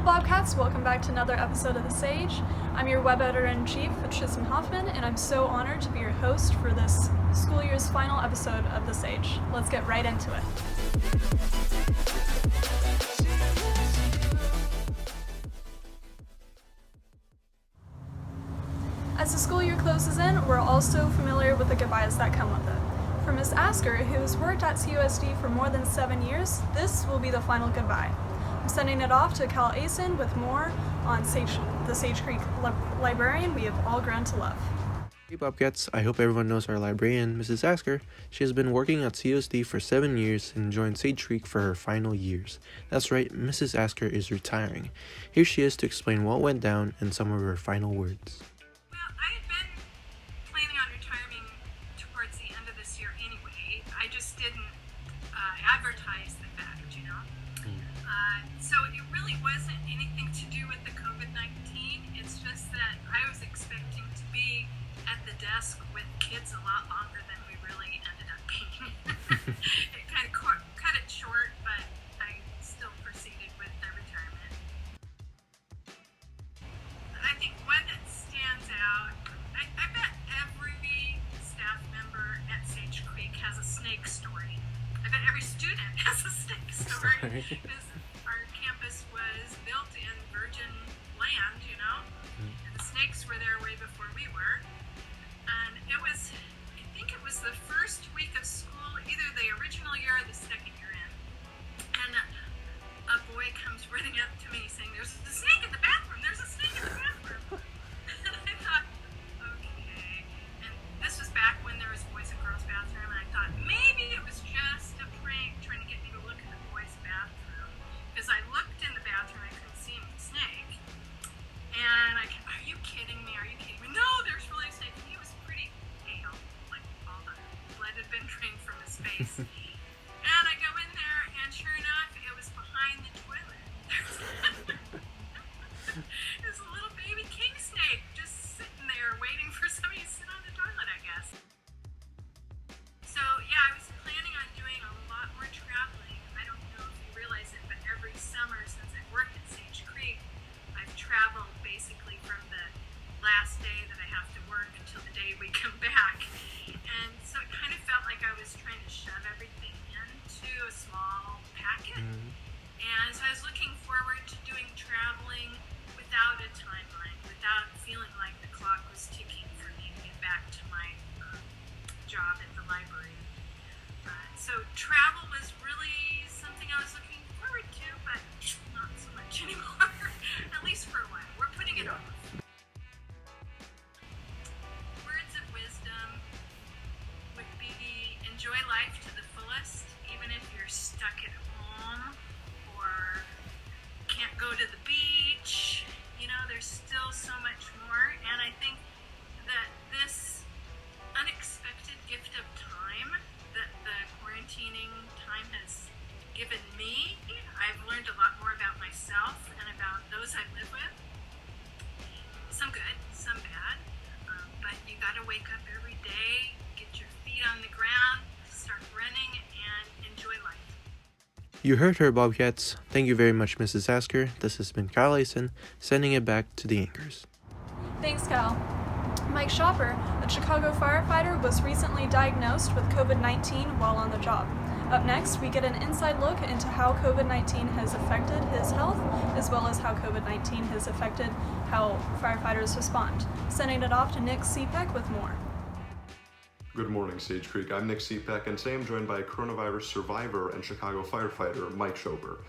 Bobcats, welcome back to another episode of The Sage. I'm your web editor-in-chief, Tristin Hoffman, and I'm so honored to be your host for this school year's final episode of The Sage. Let's get right into it. As the school year closes in, we're also familiar with the goodbyes that come with it. For Ms. Asker, who's worked at CUSD for more than 7 years, this will be the final goodbye. I'm sending it off to Cal Ayson with more on the Sage Creek librarian we have all grown to love. Hey Bobcats, I hope everyone knows our librarian, Mrs. Asker. She has been working at CUSD for 7 years and joined Sage Creek for her final years. That's right, Mrs. Asker is retiring. Here she is to explain what went down and some of her final words. Well, I had been planning on retiring towards the end of this year anyway. I just didn't advertise the fact, you know. So it really wasn't anything to do with the COVID-19. It's just that I was expecting to be at the desk with kids a lot longer than we really ended up being. It kind of cut it short, but I still proceeded with the retirement. I think one that stands out, I bet every staff member at Sage Creek has a snake story. I bet every student has a snake story. Because our campus was built in virgin land, you know, and the snakes were there way before we were. And it was, I think it was the first week of school, either the original year or the second year in. And a boy comes running up to me saying, "There's a snake in the bathroom, there's a snake in the bathroom." And I thought, okay. And this was back when there was boys and girls bathroom, and I thought maybe it was just a prank trying to get me to look at the boys' bathroom. Because I looked in the bathroom, I couldn't see the snake. And are you kidding me? Are you kidding me? No, there's really a snake. And he was pretty pale, like all the blood had been drained from his face. And I go in there, and sure enough, it was behind the toilet. There's a little baby king snake just sitting there waiting for somebody to sit on the toilet, I guess. So yeah, I was planning on doing a lot more traveling. I don't know if you realize it, but every summer since I've worked at Sage Creek, I've traveled basically from the last day that I have to work until the day we come back. And so it kind of felt like I was trying to shove everything into a small packet. And so I was looking forward to doing traveling without a timeline, without feeling like the clock was ticking for me to get back to my job at the library. So travel was really something I was looking forward to, but not so much anymore, at least for a while. We're putting it off. Words of wisdom would be enjoy life to the fullest, even if you're stuck at home or can't go to the beach. You know, there's still so much more, and I think that this unexpected gift of time that the quarantining time has given me, I've learned a lot more about myself and about those I live with. Some good, some bad, but you gotta wake up every day, get your feet on the ground, start running, and enjoy life. You heard her, Bobcats. Thank you very much, Mrs. Asker. This has been Kyle Ayson, sending it back to the anchors. Thanks, Cal. Mike Schober, a Chicago firefighter, was recently diagnosed with COVID-19 while on the job. Up next, we get an inside look into how COVID-19 has affected his health, as well as how COVID-19 has affected how firefighters respond. Sending it off to Nick Cepek with more. Good morning, Sage Creek. I'm Nick Cepek, and today I'm joined by coronavirus survivor and Chicago firefighter Mike Schober.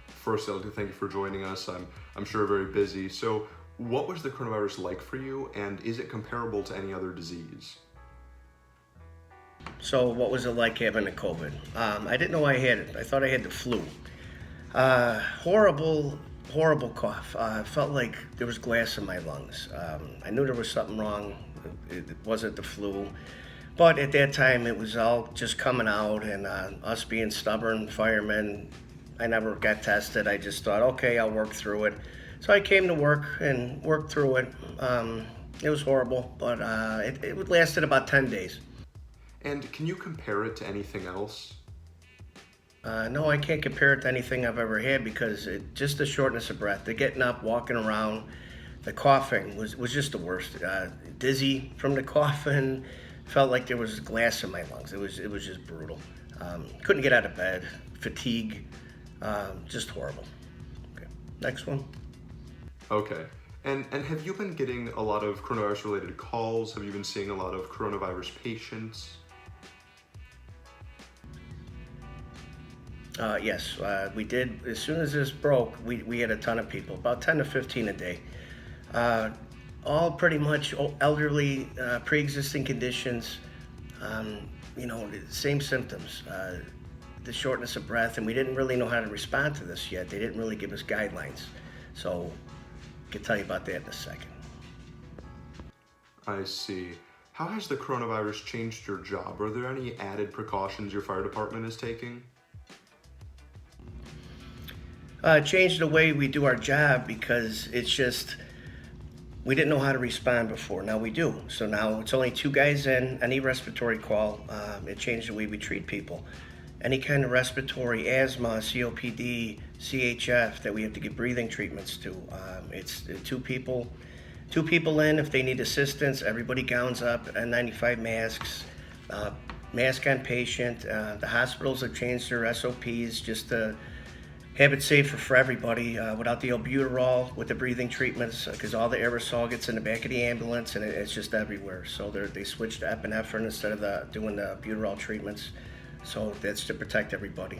First, I'd like to thank you for joining us. I'm sure very busy. So, what was the coronavirus like for you, and is it comparable to any other disease? So what was it like having the COVID? I didn't know I had it. I thought I had the flu. Horrible cough. I felt like there was glass in my lungs. I knew there was something wrong. It wasn't the flu. But at that time, it was all just coming out, and us being stubborn firemen, I never got tested. I just thought, okay, I'll work through it. So I came to work and worked through it. It was horrible, but it lasted about 10 days. And can you compare it to anything else? No, I can't compare it to anything I've ever had because just the shortness of breath, the getting up, walking around, the coughing was just the worst. Dizzy from the coughing, felt like there was glass in my lungs. It was just brutal. Couldn't get out of bed, fatigue, just horrible. Okay, next one. Okay. And have you been getting a lot of coronavirus related calls? Have you been seeing a lot of coronavirus patients? Yes, we did. As soon as this broke, we had a ton of people, about 10 to 15 a day. All pretty much elderly, pre-existing conditions, the same symptoms, the shortness of breath, and we didn't really know how to respond to this yet. They didn't really give us guidelines. So I can tell you about that in a second. I see. How has the coronavirus changed your job? Are there any added precautions your fire department is taking? Changed the way we do our job because it's just, we didn't know how to respond before. Now we do. So now it's only 2 guys in, any respiratory call. It changed the way we treat people. Any kind of respiratory, asthma, COPD, CHF that we have to give breathing treatments to. It's 2 people in. If they need assistance, everybody gowns up, N95 masks, mask on patient. The hospitals have changed their SOPs just to have it safer for everybody without the albuterol with the breathing treatments because all the aerosol gets in the back of the ambulance and it's just everywhere. So they switched to epinephrine instead of doing the albuterol treatments. So that's to protect everybody.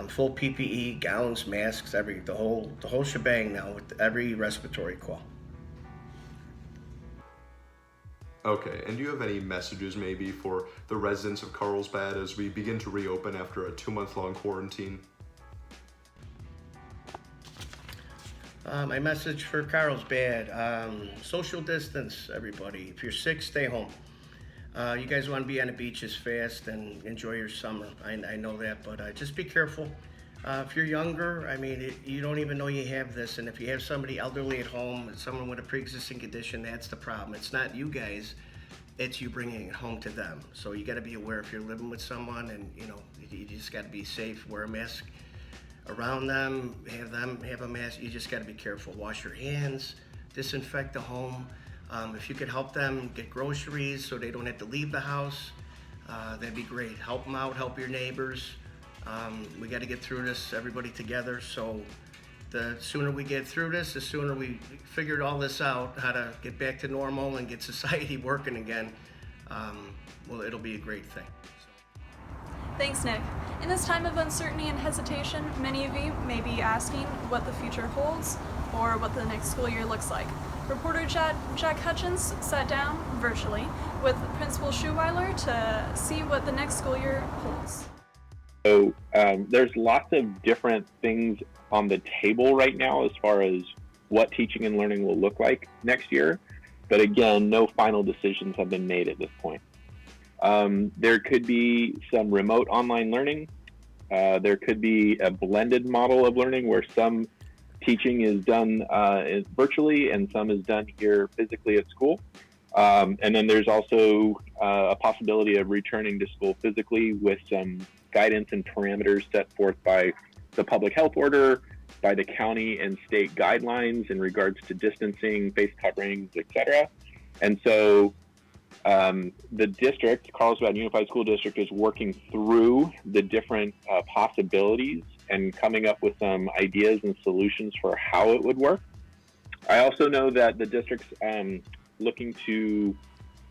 Full PPE, gowns, masks, the whole shebang now with every respiratory call. Okay, and do you have any messages maybe for the residents of Carlsbad as we begin to reopen after a 2-month-long quarantine? My message for Carlsbad, social distance, everybody. If you're sick, stay home. You guys want to be on the beaches fast and enjoy your summer. I know that, but just be careful. If you're younger, you don't even know you have this, and if you have somebody elderly at home, someone with a pre-existing condition, that's the problem. It's not you guys, it's you bringing it home to them. So you got to be aware if you're living with someone, and you just got to be safe, wear a mask around them have a mask. You just got to be careful. Wash your hands, disinfect the home. If you could help them get groceries so they don't have to leave the house, that'd be great. Help them out, help your neighbors. We got to get through this, everybody together. So the sooner we get through this, the sooner we figured all this out, how to get back to normal and get society working again, it'll be a great thing. Thanks, Nick. In this time of uncertainty and hesitation, many of you may be asking what the future holds or what the next school year looks like. Reporter Jack Hutchins sat down virtually with Principal Schuveiller to see what the next school year holds. So there's lots of different things on the table right now as far as what teaching and learning will look like next year. But again, no final decisions have been made at this point. There could be some remote online learning. There could be a blended model of learning where some teaching is done virtually and some is done here physically at school. And then there's also a possibility of returning to school physically with some guidance and parameters set forth by the public health order, by the county and state guidelines in regards to distancing, face coverings, etc. And so the district, Carlsbad Unified School District, is working through the different possibilities and coming up with some ideas and solutions for how it would work. I also know that the district's looking to,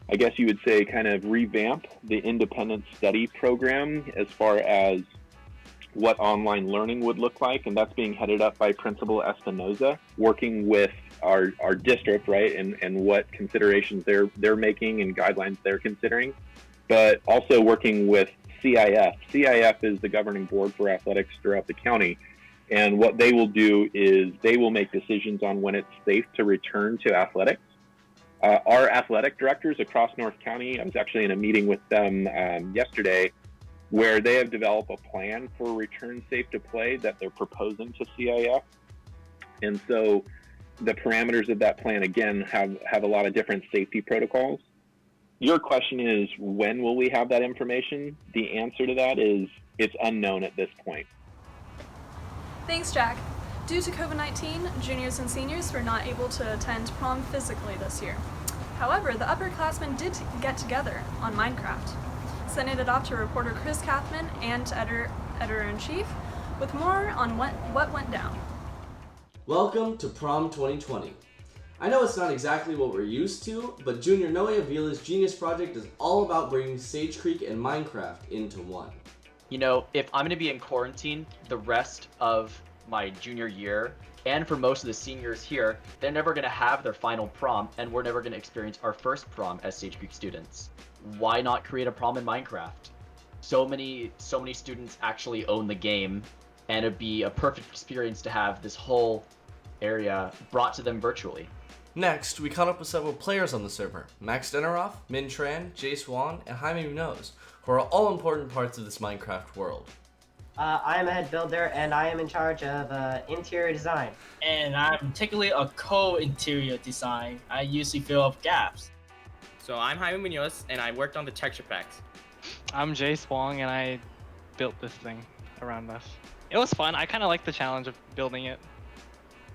I guess you would say, kind of revamp the independent study program as far as what online learning would look like, and that's being headed up by Principal Espinoza, working with our district, right, and what considerations they're making and guidelines they're considering, but also working with CIF. CIF is the governing board for athletics throughout the county, and what they will do is they will make decisions on when it's safe to return to athletics. Our athletic directors across North County, I was actually in a meeting with them yesterday, where they have developed a plan for return safe to play that they're proposing to CIF. And so the parameters of that plan, again, have a lot of different safety protocols. Your question is, when will we have that information? The answer to that is it's unknown at this point. Thanks, Jack. Due to COVID-19, juniors and seniors were not able to attend prom physically this year. However, the upperclassmen did get together on Minecraft. Sending it off to reporter Chris Kathman and editor-in-chief with more on what went down. Welcome to Prom 2020. I know it's not exactly what we're used to, but Junior Malea Williams' Genius Project is all about bringing Sage Creek and Minecraft into one. You know, if I'm going to be in quarantine the rest of my junior year, and for most of the seniors here, they're never going to have their final prom, and we're never going to experience our first prom as Sage Creek students. Why not create a prom in Minecraft? So many students actually own the game, and it'd be a perfect experience to have this whole area brought to them virtually. Next, we caught up with several players on the server: Max Deneroff, Min Tran, Jay Swan, and Jaime Munoz, who are all important parts of this Minecraft world. I am a head builder, and I am in charge of interior design. And I'm particularly a co-interior design. I usually fill up gaps. So I'm Jaime Munoz, and I worked on the texture packs. I'm Jay Swong, and I built this thing around us. It was fun. I kind of liked the challenge of building it,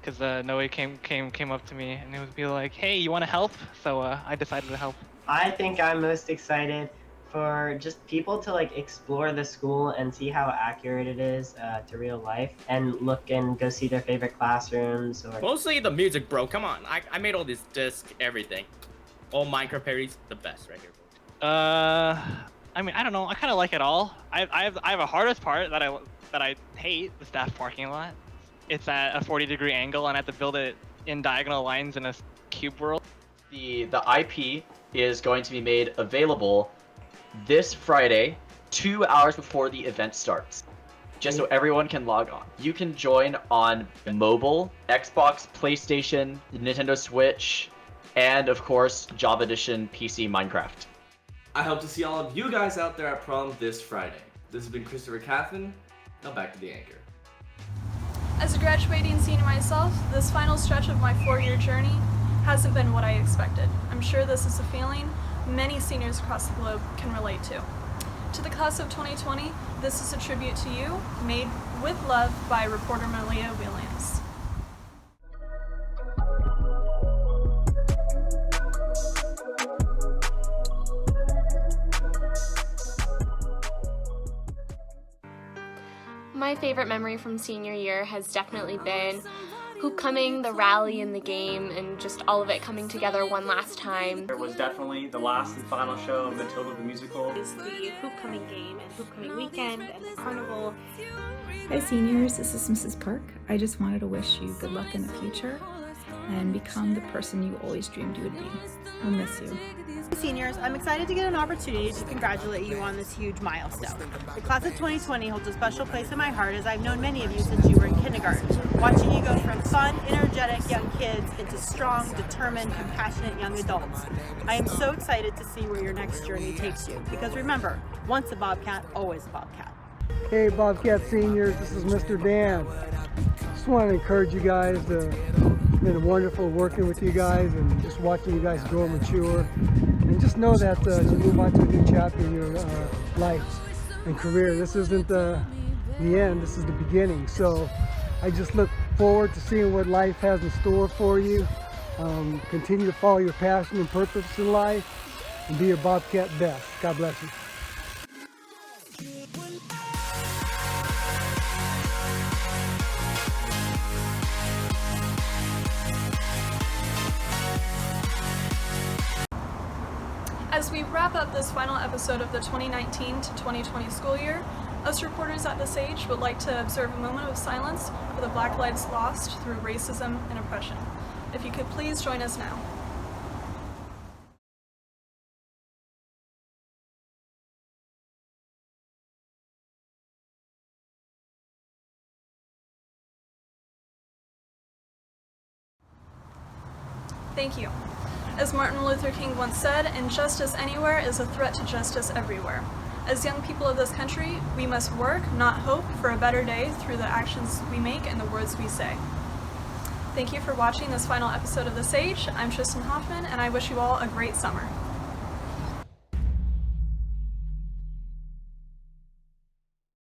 because Noe came up to me, and it would be like, "Hey, you want to help?" So I decided to help. I think I'm most excited for just people to like explore the school and see how accurate it is to real life, and look and go see their favorite classrooms. Or Mostly the music, bro. Come on, I made all this disc, everything. All Minecraft parodies, the best right here. I mean, I don't know. I kind of like it all. I have a hardest part that I hate, the staff parking lot. It's at a 40-degree angle, and I have to build it in diagonal lines in a cube world. The IP is going to be made available this Friday, 2 hours before the event starts, just so everyone can log on. You can join on mobile, Xbox, PlayStation, Nintendo Switch, and of course, Java Edition PC Minecraft. I hope to see all of you guys out there at prom this Friday. This has been Christopher Kathman. Now back to the anchor. As a graduating senior myself, this final stretch of my 4-year journey hasn't been what I expected. I'm sure this is a feeling many seniors across the globe can relate to. To the class of 2020, this is a tribute to you, made with love by reporter Malea Williams. My favorite memory from senior year has definitely been hoopcoming, the rally in the game, and just all of it coming together one last time. It was definitely the last and final show of Matilda the Musical. Is the hoopcoming game and hoopcoming weekend and the carnival. Hi seniors, this is Mrs. Park. I just wanted to wish you good luck in the future and become the person you always dreamed you would be. I'll miss you. Seniors, I'm excited to get an opportunity to congratulate you on this huge milestone. The class of 2020 holds a special place in my heart, as I've known many of you since you were in kindergarten, watching you go from fun, energetic young kids into strong, determined, compassionate young adults. I am so excited to see where your next journey takes you, because remember, once a Bobcat, always a Bobcat. Hey Bobcat seniors, this is Mr. Dan. Just want to encourage you guys. It's been wonderful working with you guys and just watching you guys grow and mature. And just know that you move on to a new chapter in your life and career. This isn't the end, this is the beginning. So I just look forward to seeing what life has in store for you. Continue to follow your passion and purpose in life and be your Bobcat best. God bless you. As we wrap up this final episode of the 2019 to 2020 school year, us reporters at The Sage would like to observe a moment of silence for the Black lives lost through racism and oppression. If you could please join us now. Thank you. As Martin Luther King once said, injustice anywhere is a threat to justice everywhere. As young people of this country, we must work, not hope, for a better day through the actions we make and the words we say. Thank you for watching this final episode of The Sage. I'm Tristin Hoffman, and I wish you all a great summer.